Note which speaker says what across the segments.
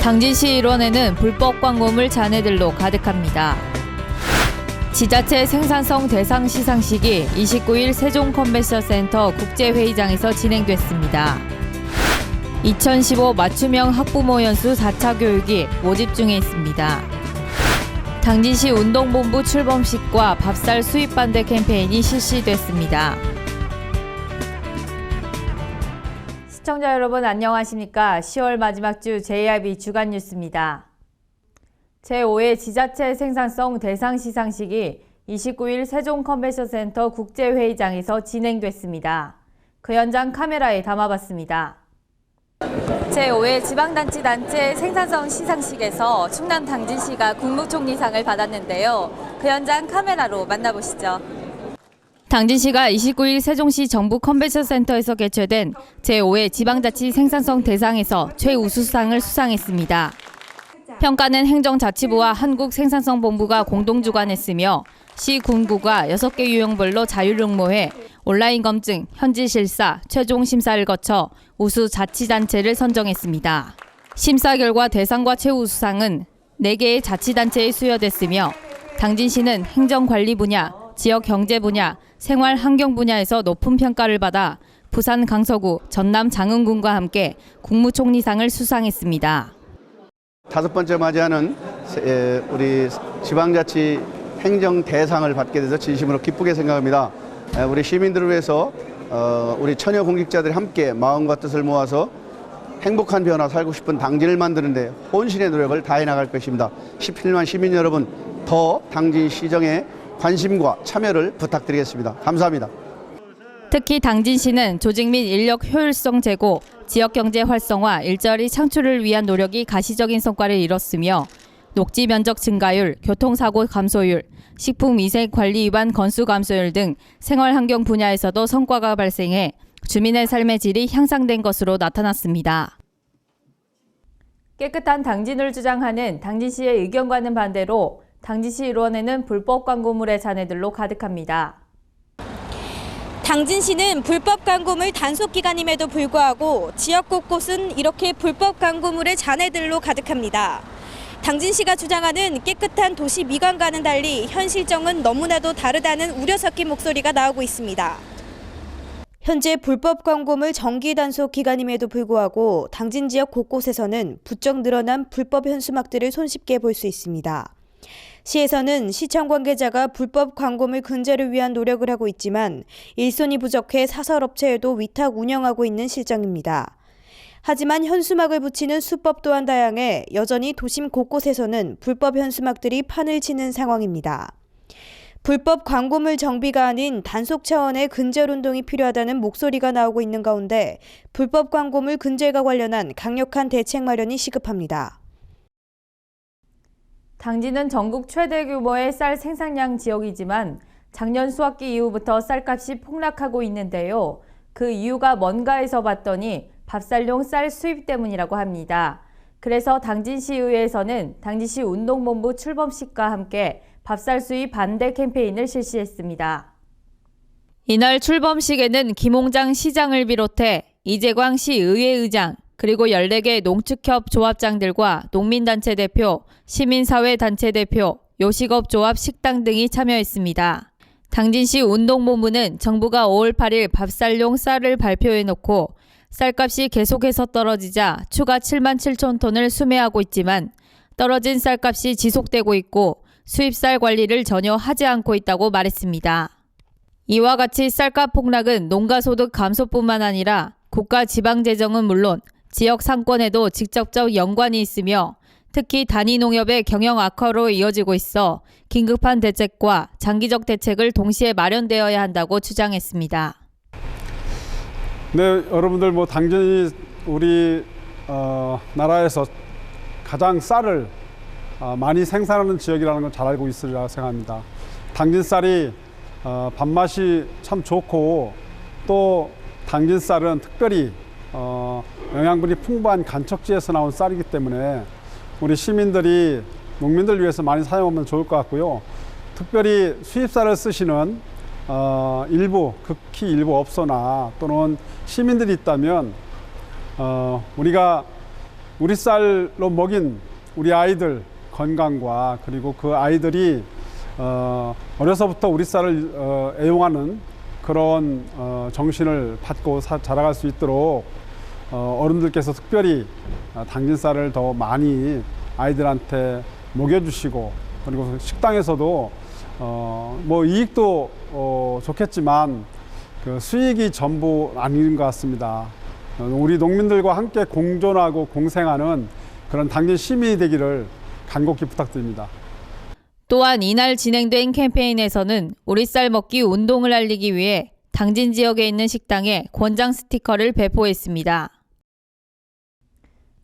Speaker 1: 당진시 일원에는 불법 광고물 잔해들로 가득합니다. 지자체 생산성 대상 시상식이 29일 세종 컨벤션센터 국제회의장에서 진행됐습니다. 2015 맞춤형 학부모 연수 4차 교육이 모집 중에 있습니다. 당진시 운동본부 출범식과 밥살 수입 반대 캠페인이 실시됐습니다. 시청자 여러분 안녕하십니까? 10월 마지막 주 JRB 주간 뉴스입니다. 제5회 지자체 생산성 대상 시상식이 29일 세종 컨벤션센터 국제회의장에서 진행됐습니다. 그 현장 카메라에 담아봤습니다. 제5회 지방단체 생산성 시상식에서 충남 당진시가 국무총리상을 받았는데요. 그 현장 카메라로 만나보시죠. 당진시가 29일 세종시 정부 컨벤션센터에서 개최된 제5회 지방자치 생산성 대상에서 최우수상을 수상했습니다. 평가는 행정자치부와 한국생산성본부가 공동 주관했으며 시 군구가 6개 유형별로 자율응모해 온라인 검증, 현지 실사, 최종 심사를 거쳐 우수 자치단체를 선정했습니다. 심사 결과 대상과 최우수상은 4개의 자치단체에 수여됐으며 당진시는 행정관리 분야, 지역경제 분야, 생활환경 분야에서 높은 평가를 받아 부산 강서구, 전남 장흥군과 함께 국무총리상을 수상했습니다.
Speaker 2: 5번째 맞이하는 우리 지방자치 행정대상을 받게 돼서 진심으로 기쁘게 생각합니다. 우리 시민들을 위해서 우리 처녀 공직자들이 함께 마음과 뜻을 모아서 행복한 변화 살고 싶은 당진을 만드는 데 혼신의 노력을 다해 나갈 것입니다. 17만 시민 여러분 더 당진 시정에 관심과 참여를 부탁드리겠습니다. 감사합니다.
Speaker 1: 특히 당진시는 조직 및 인력 효율성 제고, 지역경제 활성화, 일자리 창출을 위한 노력이 가시적인 성과를 이뤘으며 녹지 면적 증가율, 교통사고 감소율, 식품위생관리 위반 건수 감소율 등 생활환경 분야에서도 성과가 발생해 주민의 삶의 질이 향상된 것으로 나타났습니다. 깨끗한 당진을 주장하는 당진시의 의견과는 반대로 당진시 일원에는 불법 광고물의 잔해들로 가득합니다.
Speaker 3: 당진시는 불법 광고물 단속 기간임에도 불구하고 지역 곳곳은 이렇게 불법 광고물의 잔해들로 가득합니다. 당진시가 주장하는 깨끗한 도시 미관과는 달리 현 실정은 너무나도 다르다는 우려 섞인 목소리가 나오고 있습니다. 현재 불법 광고물 정기 단속 기간임에도 불구하고 당진 지역 곳곳에서는 부쩍 늘어난 불법 현수막들을 손쉽게 볼 수 있습니다. 시에서는 시청 관계자가 불법 광고물 근절을 위한 노력을 하고 있지만 일손이 부족해 사설업체에도 위탁 운영하고 있는 실정입니다. 하지만 현수막을 붙이는 수법 또한 다양해 여전히 도심 곳곳에서는 불법 현수막들이 판을 치는 상황입니다. 불법 광고물 정비가 아닌 단속 차원의 근절 운동이 필요하다는 목소리가 나오고 있는 가운데 불법 광고물 근절과 관련한 강력한 대책 마련이 시급합니다.
Speaker 1: 당진은 전국 최대 규모의 쌀 생산량 지역이지만 작년 수확기 이후부터 쌀값이 폭락하고 있는데요. 그 이유가 뭔가에서 봤더니 밥살용 쌀 수입 때문이라고 합니다. 그래서 당진시의회에서는 당진시 운동본부 출범식과 함께 밥살 수입 반대 캠페인을 실시했습니다. 이날 출범식에는 김홍장 시장을 비롯해 이재광 시의회의장, 그리고 14개 농축협 조합장들과 농민단체 대표, 시민사회단체 대표, 요식업조합 식당 등이 참여했습니다. 당진시 운동본부는 정부가 5월 8일 밥살용 쌀을 발표해놓고 쌀값이 계속해서 떨어지자 추가 7만 7천 톤을 수매하고 있지만 떨어진 쌀값이 지속되고 있고 수입쌀 관리를 전혀 하지 않고 있다고 말했습니다. 이와 같이 쌀값 폭락은 농가소득 감소뿐만 아니라 국가 지방재정은 물론 지역 상권에도 직접적 연관이 있으며 특히 단위 농협의 경영 악화로 이어지고 있어 긴급한 대책과 장기적 대책을 동시에 마련되어야 한다고 주장했습니다.
Speaker 4: 네, 여러분들 당진이 우리 나라에서 가장 쌀을 많이 생산하는 지역이라는 건 잘 알고 있으리라 생각합니다. 당진 쌀이 밥맛이 참 좋고 또 당진 쌀은 특별히 영양분이 풍부한 간척지에서 나온 쌀이기 때문에 우리 시민들이 농민들 위해서 많이 사용하면 좋을 것 같고요. 특별히 수입쌀을 쓰시는 일부, 극히 일부 업소나 또는 시민들이 있다면 우리가 우리 쌀로 먹인 우리 아이들 건강과 그리고 그 아이들이 어려서부터 우리 쌀을 애용하는 그런 정신을 받고 자라갈 수 있도록 어른들께서 특별히 당진쌀을 더 많이 아이들한테 먹여주시고, 그리고 식당에서도 뭐 이익도 좋겠지만 그 수익이 전부 아닌 것 같습니다. 우리 농민들과 함께 공존하고 공생하는 그런 당진 시민이 되기를 간곡히 부탁드립니다.
Speaker 1: 또한 이날 진행된 캠페인에서는 우리 쌀 먹기 운동을 알리기 위해 당진 지역에 있는 식당에 권장 스티커를 배포했습니다.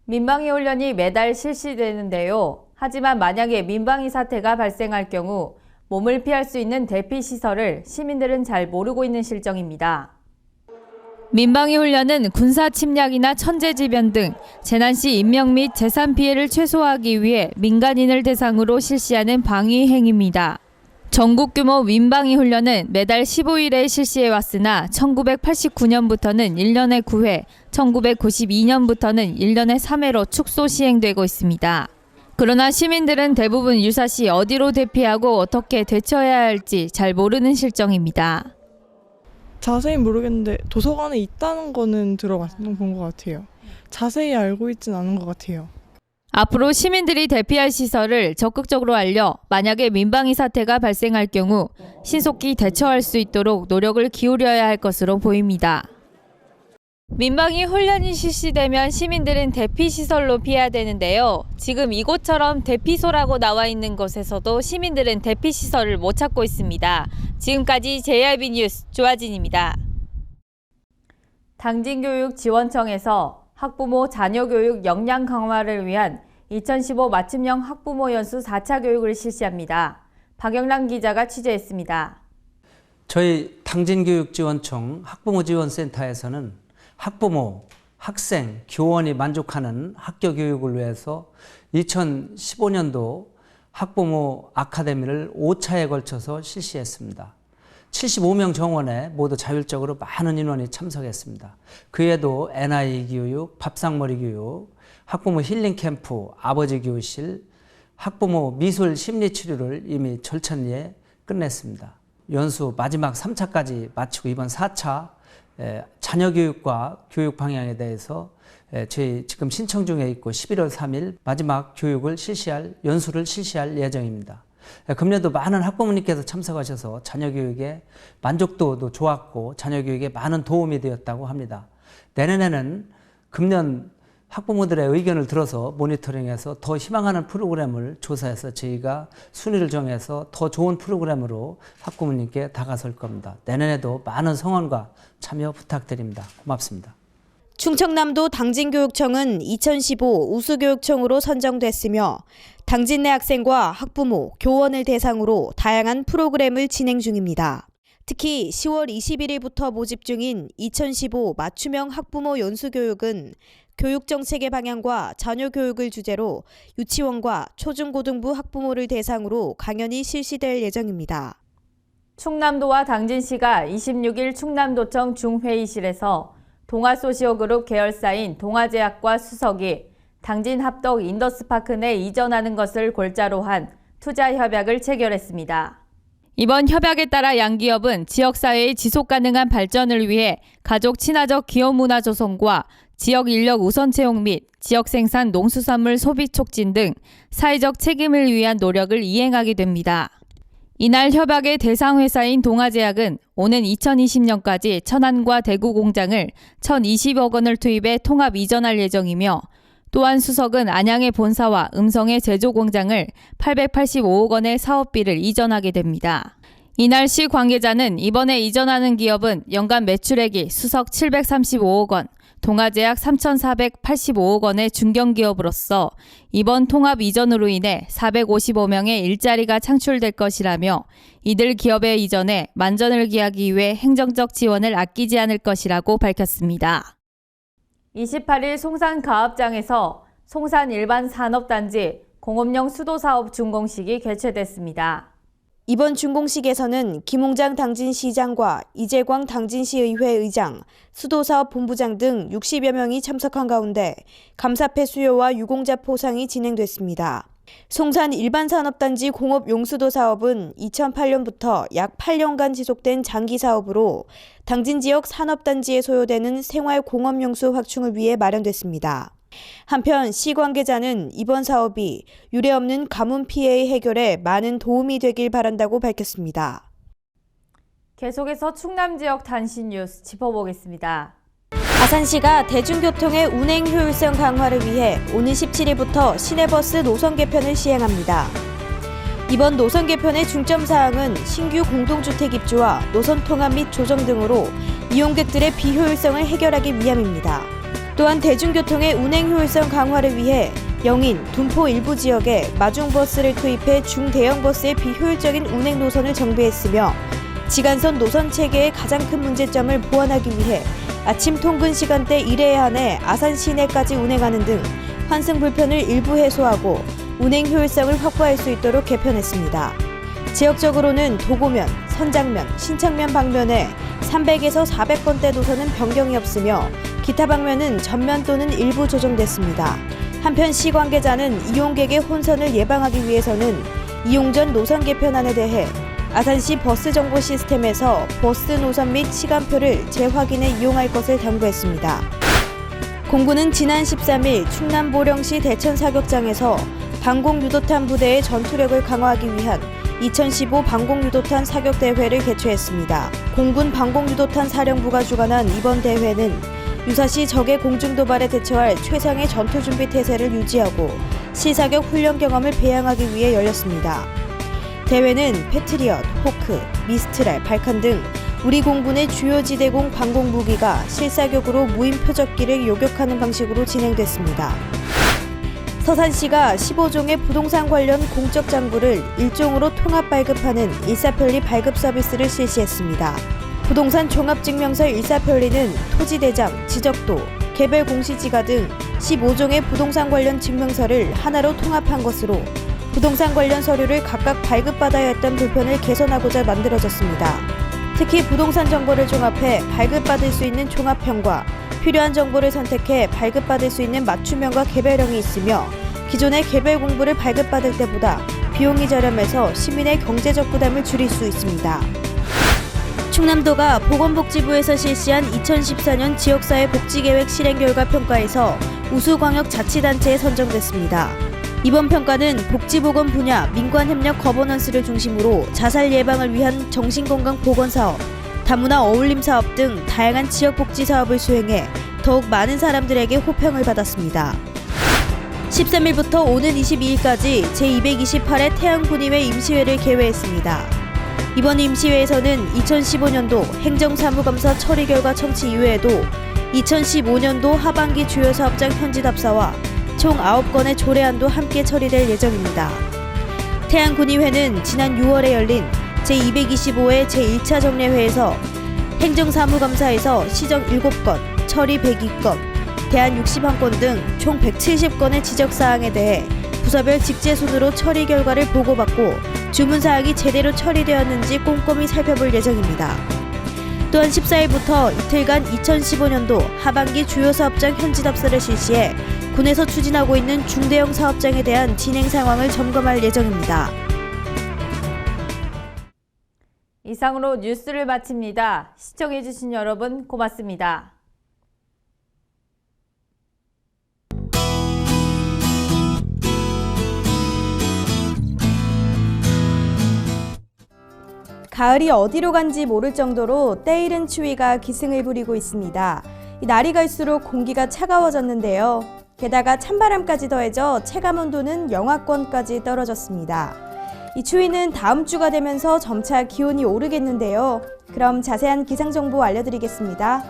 Speaker 1: 민방위 훈련이 매달 실시되는데요. 하지만 만약에 민방위 사태가 발생할 경우 몸을 피할 수 있는 대피 시설을 시민들은 잘 모르고 있는 실정입니다. 민방위 훈련은 군사 침략이나 천재지변 등 재난 시 인명 및 재산 피해를 최소화하기 위해 민간인을 대상으로 실시하는 방위 행위입니다. 전국 규모 민방위 훈련은 매달 15일에 실시해 왔으나 1989년부터는 1년에 9회, 1992년부터는 1년에 3회로 축소 시행되고 있습니다. 그러나 시민들은 대부분 유사시 어디로 대피하고 어떻게 대처해야 할지 잘 모르는 실정입니다.
Speaker 5: 자세히 모르겠는데 도서관에 있다는 거는 들어본 것 같아요. 자세히 알고 있진 않은 것 같아요.
Speaker 1: 앞으로 시민들이 대피할 시설을 적극적으로 알려 만약에 민방위 사태가 발생할 경우 신속히 대처할 수 있도록 노력을 기울여야 할 것으로 보입니다. 민방위 훈련이 실시되면 시민들은 대피 시설로 피해야 되는데요. 지금 이곳처럼 대피소라고 나와 있는 곳에서도 시민들은 대피 시설을 못 찾고 있습니다. 지금까지 JRB 뉴스 조아진입니다. 당진교육지원청에서 학부모 자녀교육 역량 강화를 위한 2015 맞춤형 학부모 연수 4차 교육을 실시합니다. 박영란 기자가 취재했습니다.
Speaker 6: 저희 당진교육지원청 학부모지원센터에서는 학부모, 학생, 교원이 만족하는 학교 교육을 위해서 2015년도 학부모 아카데미를 5차에 걸쳐서 실시했습니다. 75명 정원에 모두 자율적으로 많은 인원이 참석했습니다. 그에도 NI 교육, 밥상머리 교육, 학부모 힐링 캠프, 아버지 교실, 학부모 미술 심리 치료를 이미 절찬리에 끝냈습니다. 연수 마지막 3차까지 마치고 이번 4차 자녀 교육과 교육 방향에 대해서 저희 지금 신청 중에 있고 11월 3일 마지막 교육을 연수를 실시할 예정입니다. 금년도 많은 학부모님께서 참석하셔서 자녀 교육에 만족도도 좋았고 자녀 교육에 많은 도움이 되었다고 합니다. 내년에는 금년 학부모들의 의견을 들어서 모니터링해서 더 희망하는 프로그램을 조사해서 저희가 순위를 정해서 더 좋은 프로그램으로 학부모님께 다가설 겁니다. 내년에도 많은 성원과 참여 부탁드립니다. 고맙습니다.
Speaker 3: 충청남도 당진교육청은 2015 우수교육청으로 선정됐으며 당진 내 학생과 학부모, 교원을 대상으로 다양한 프로그램을 진행 중입니다. 특히 10월 21일부터 모집 중인 2015 맞춤형 학부모 연수교육은 교육정책의 방향과 자녀 교육을 주제로 유치원과 초중고등부 학부모를 대상으로 강연이 실시될 예정입니다.
Speaker 1: 충남도와 당진시가 26일 충남도청 중회의실에서 동아소시오그룹 계열사인 동아제약과 수석이 당진 합덕 인더스파크 내 이전하는 것을 골자로 한 투자 협약을 체결했습니다. 이번 협약에 따라 양 기업은 지역사회의 지속가능한 발전을 위해 가족 친화적 기업 문화 조성과 지역 인력 우선 채용 및 지역 생산 농수산물 소비 촉진 등 사회적 책임을 위한 노력을 이행하게 됩니다. 이날 협약의 대상 회사인 동아제약은 오는 2020년까지 천안과 대구 공장을 1,020억 원을 투입해 통합 이전할 예정이며 또한 수석은 안양의 본사와 음성의 제조 공장을 885억 원의 사업비를 이전하게 됩니다. 이날 시 관계자는 이번에 이전하는 기업은 연간 매출액이 수석 735억 원, 동아제약 3,485억 원의 중견기업으로서 이번 통합 이전으로 인해 455명의 일자리가 창출될 것이라며 이들 기업의 이전에 만전을 기하기 위해 행정적 지원을 아끼지 않을 것이라고 밝혔습니다. 28일 송산가업장에서 송산 일반 산업단지 공업용 수도사업 준공식이 개최됐습니다.
Speaker 3: 이번 준공식에서는 김홍장 당진시장과 이재광 당진시의회 의장, 수도사업본부장 등 60여 명이 참석한 가운데 감사패 수여와 유공자 포상이 진행됐습니다. 송산 일반산업단지 공업용수도 사업은 2008년부터 약 8년간 지속된 장기 사업으로 당진 지역 산업단지에 소요되는 생활공업용수 확충을 위해 마련됐습니다. 한편 시 관계자는 이번 사업이 유례없는 가뭄 피해 해결에 많은 도움이 되길 바란다고 밝혔습니다.
Speaker 1: 계속해서 충남 지역 단신 뉴스 짚어보겠습니다.
Speaker 3: 아산시가 대중교통의 운행 효율성 강화를 위해 오는 17일부터 시내버스 노선 개편을 시행합니다. 이번 노선 개편의 중점 사항은 신규 공동주택 입주와 노선 통합 및 조정 등으로 이용객들의 비효율성을 해결하기 위함입니다. 또한 대중교통의 운행 효율성 강화를 위해 영인, 둔포 일부 지역에 마중버스를 투입해 중대형 버스의 비효율적인 운행 노선을 정비했으며 지간선 노선 체계의 가장 큰 문제점을 보완하기 위해 아침 통근 시간대 1회에 한해 아산 시내까지 운행하는 등 환승 불편을 일부 해소하고 운행 효율성을 확보할 수 있도록 개편했습니다. 지역적으로는 도고면, 선장면, 신창면 방면에 300에서 400번대 노선은 변경이 없으며 기타 방면은 전면 또는 일부 조정됐습니다. 한편 시 관계자는 이용객의 혼선을 예방하기 위해서는 이용 전 노선 개편안에 대해 아산시 버스 정보 시스템에서 버스 노선 및 시간표를 재확인해 이용할 것을 당부했습니다. 공군은 지난 13일 충남 보령시 대천 사격장에서 방공유도탄 부대의 전투력을 강화하기 위한 2015 방공유도탄 사격대회를 개최했습니다. 공군 방공유도탄 사령부가 주관한 이번 대회는 유사시 적의 공중도발에 대처할 최상의 전투준비 태세를 유지하고 실사격 훈련 경험을 배양하기 위해 열렸습니다. 대회는 패트리엇, 호크, 미스트랄, 발칸 등 우리 공군의 주요 지대공 방공 무기가 실사격으로 무인 표적기를 요격하는 방식으로 진행됐습니다. 서산시가 15종의 부동산 관련 공적 장부를 일종으로 통합 발급하는 일사편리 발급 서비스를 실시했습니다. 부동산 종합증명서 일사편리는 토지대장, 지적도, 개별 공시지가 등 15종의 부동산 관련 증명서를 하나로 통합한 것으로 부동산 관련 서류를 각각 발급받아야 했던 불편을 개선하고자 만들어졌습니다. 특히 부동산 정보를 종합해 발급받을 수 있는 종합형과 필요한 정보를 선택해 발급받을 수 있는 맞춤형과 개별형이 있으며 기존의 개별 공부를 발급받을 때보다 비용이 저렴해서 시민의 경제적 부담을 줄일 수 있습니다. 충남도가 보건복지부에서 실시한 2014년 지역사회 복지계획 실행 결과 평가에서 우수광역자치단체에 선정됐습니다. 이번 평가는 복지보건 분야 민관협력 거버넌스를 중심으로 자살 예방을 위한 정신건강 보건사업, 다문화 어울림 사업 등 다양한 지역복지 사업을 수행해 더욱 많은 사람들에게 호평을 받았습니다. 13일부터 오는 22일까지 제228회 태양군의회 임시회를 개회했습니다. 이번 임시회에서는 2015년도 행정사무감사 처리 결과 청취 이외에도 2015년도 하반기 주요 사업장 현지 답사와 총 9건의 조례안도 함께 처리될 예정입니다. 태안군의회는 지난 6월에 열린 제225회 제1차 정례회에서 행정사무감사에서 시정 7건, 처리 102건, 대안 61건 등 총 170건의 지적사항에 대해 부서별 직제순으로 처리 결과를 보고받고 주문사항이 제대로 처리되었는지 꼼꼼히 살펴볼 예정입니다. 또한 14일부터 이틀간 2015년도 하반기 주요 사업장 현지 답사를 실시해 군에서 추진하고 있는 중대형 사업장에 대한 진행 상황을 점검할 예정입니다.
Speaker 1: 이상으로 뉴스를 마칩니다. 시청해주신 여러분 고맙습니다.
Speaker 3: 가을이 어디로 간지 모를 정도로 때이른 추위가 기승을 부리고 있습니다. 날이 갈수록 공기가 차가워졌는데요. 게다가 찬바람까지 더해져 체감온도는 영하권까지 떨어졌습니다. 이 추위는 다음 주가 되면서 점차 기온이 오르겠는데요. 그럼 자세한 기상정보 알려드리겠습니다.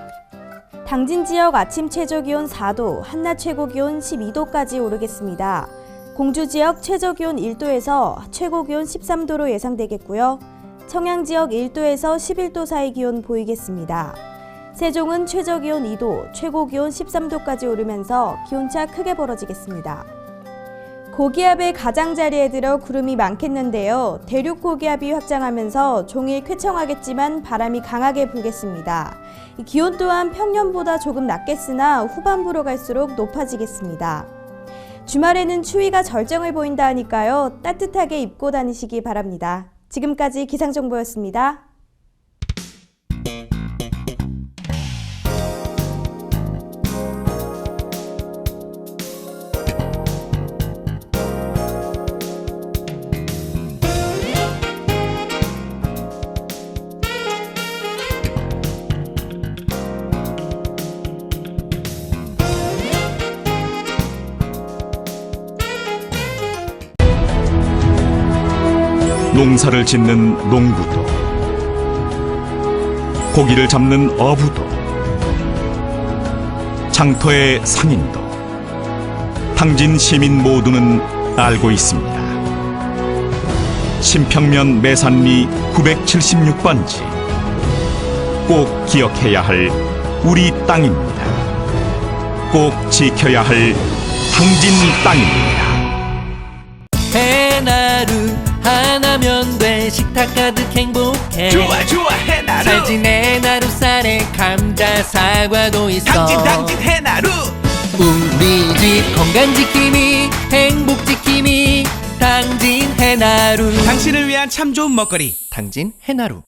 Speaker 3: 당진 지역 아침 최저기온 4도, 한낮 최고기온 12도까지 오르겠습니다. 공주 지역 최저기온 1도에서 최고기온 13도로 예상되겠고요. 청양 지역 1도에서 11도 사이 기온 보이겠습니다. 세종은 최저기온 2도, 최고기온 13도까지 오르면서 기온차 크게 벌어지겠습니다. 고기압의 가장자리에 들어 구름이 많겠는데요. 대륙 고기압이 확장하면서 종일 쾌청하겠지만 바람이 강하게 불겠습니다. 기온 또한 평년보다 조금 낮겠으나 후반부로 갈수록 높아지겠습니다. 주말에는 추위가 절정을 보인다 하니까요. 따뜻하게 입고 다니시기 바랍니다. 지금까지 기상정보였습니다.
Speaker 7: 농사를 짓는 농부도, 고기를 잡는 어부도, 장터의 상인도, 당진 시민 모두는 알고 있습니다. 신평면 매산리 976번지, 꼭 기억해야 할 우리 땅입니다. 꼭 지켜야 할 당진 땅입니다.
Speaker 8: 해나루 하나면 돼. 식탁 가득 행복해.
Speaker 9: 좋아 좋아 해나루.
Speaker 8: 살진 해나루 쌀에 감자 사과도 있어.
Speaker 9: 당진 해나루.
Speaker 8: 우리 집 건강 지킴이 행복 지킴이 당진 해나루.
Speaker 9: 당신을 위한 참 좋은 먹거리 당진 해나루.